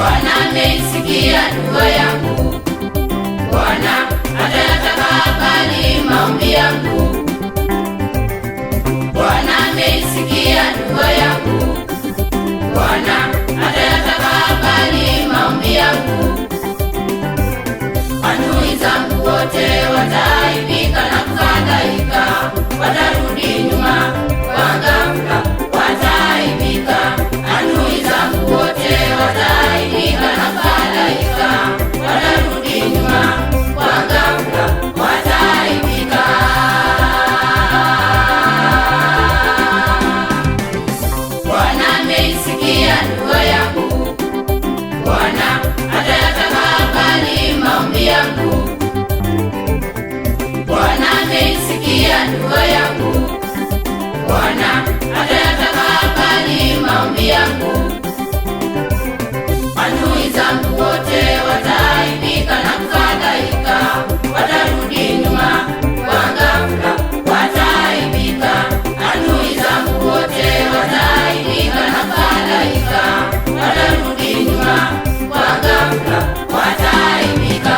Bwana ameisikia dua yangu, Bwana atayatakabali maombi yangu. Bwana ameisikia dua yangu, Bwana atayatakabali maombi yangu. Adui zangu wote wataaibika na kufadhaika, watarudi nyuma kwa ghafla, wataaibika. Adui zangu wote wataaibika na kufadhaika, watarudi nyuma kwa ghafla, wataaibika. Bwana ameisikia dua yangu, Bwana atayatakabali maombi yangu. Bwana ameisikia dua yangu, Bwana atayatakabali maombi yangu. Adui zangu wote wataaibika na kufadhaika, watarudi nyuma kwa ghafla, wataaibika. Adui zangu wote wataaibika na kufadhaika, watarudi nyuma kwa ghafla, wataaibika.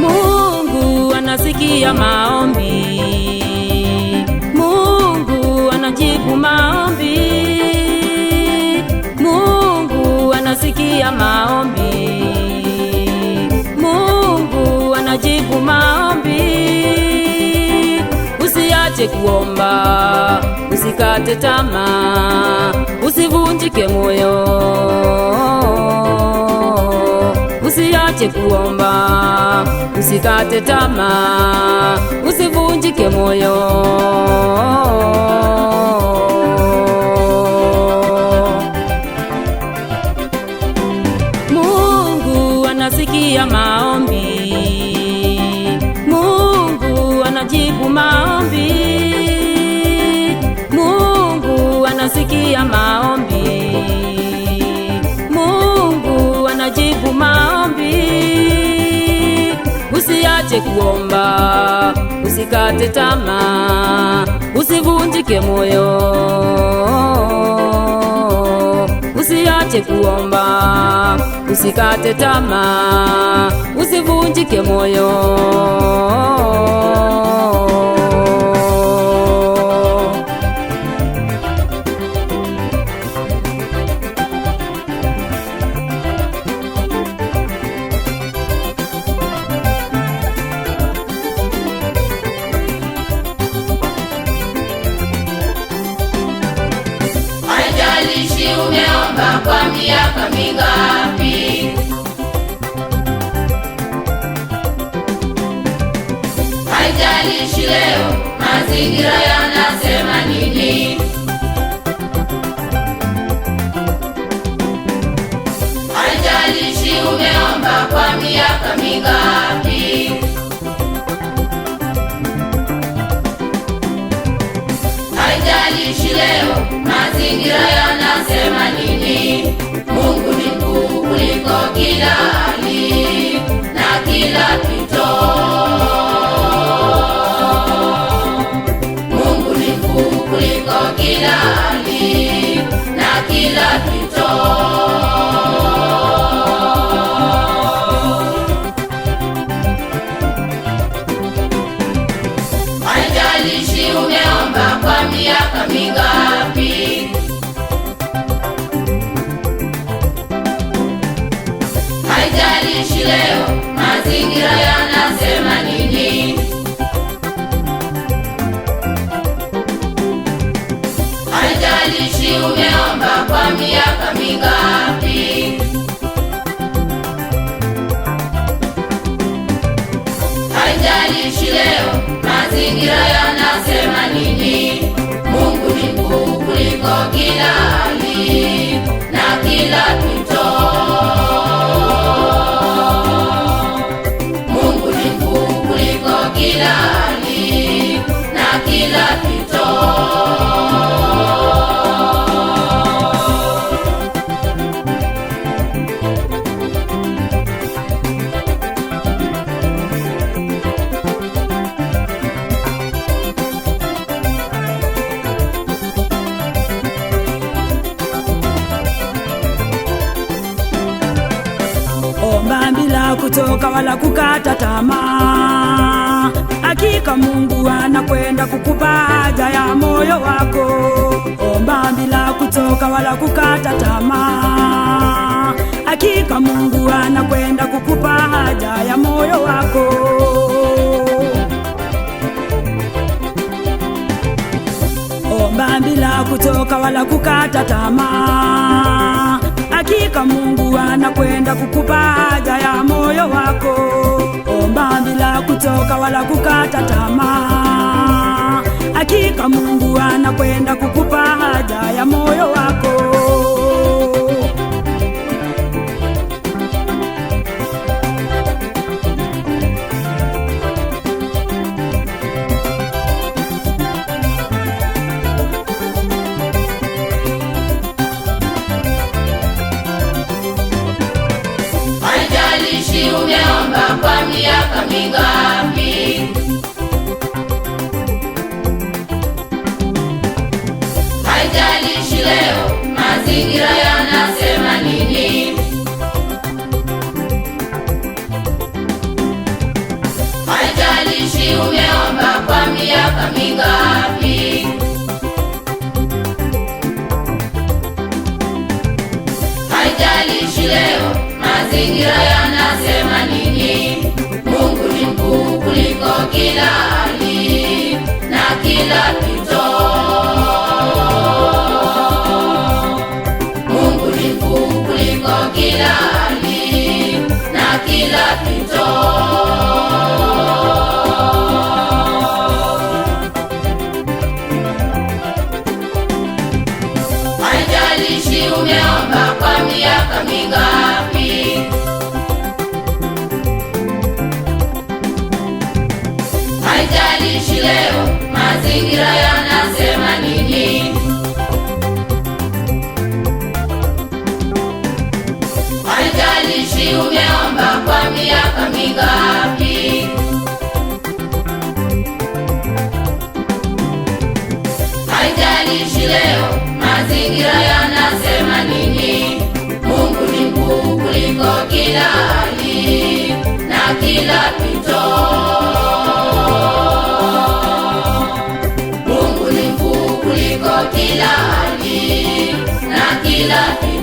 Mungu anasikia maombi, Mungu anajibu maombi, Mungu anasikia maombi, Mungu anajibu maombi. Usiache kuomba, usikate tamaa, usivunjike moyo. Usiache kuomba, usikate tamaa, usivunjike moyo. Mungu anasikia maombi, Mungu anajibu maombi, Mungu anasikia maombi, Mungu anajibu maombi. Usiache kuomba, usikate tamaa, usivunjike moyo. Usiache kuomba, usikate tamaa, usivunjike moyo. Haijalishi umeomba kwa miaka mingapi, haijalishi leo mazingira yanasema nini, haijalishi umeomba kwa miaka mingapi, haijalishi leo mazingira yanasema nini. Mungu ni mkuu kuliko kila hali na kila pito. Mungu ni mkuu kuliko kila hali na kila pito. Haijalishi umeomba kwa miaka mingapi, haijalishi leo mazingira yanasema nini, haijalishi umeomba kwa miaka mingapi, haijalishi leo mazingira yanasema nini. Mungu ni mkuu kuliko kila hali na kila pito. Mungu ni mkuu kuliko kila hali na kila pito. omba bila kuchoka wala kukata tamaa. Hakika Mungu anakwenda kukupa haja ya moyo wako. Omba bila kuchoka wala kukata tamaa. Hakika Mungu anakwenda kukupa haja ya moyo wako. Omba bila kuchoka wala kukata tamaa. Hakika Mungu anakwenda kukupa haja ya moyo wako. Omba bila kuchoka wala kukata tamaa. Hakika Mungu anakwenda kukupa haja ya moyo wako. Haijalishi umeomba kwa miaka mingapi, haijalishi leo mazingira yanasema nini, haijalishi umeomba kwa miaka mingapi, haijalishi leo mazingira yanasema nini. Mungu ni mkuu kuliko kila hali na kila pito. Mungu ni mkuu kuliko kila hali na kila pito. Haijalishi umeomba kwa miaka mingapi, haijalishi leo mazingira yanasema nini, haijalishi umeomba kwa miaka mingapi, haijalishi leo mazingira yanasema nini. Mungu ni mkuu kuliko kila hali na kila pito. Mungu ni mkuu kuliko kila hali na kila pito.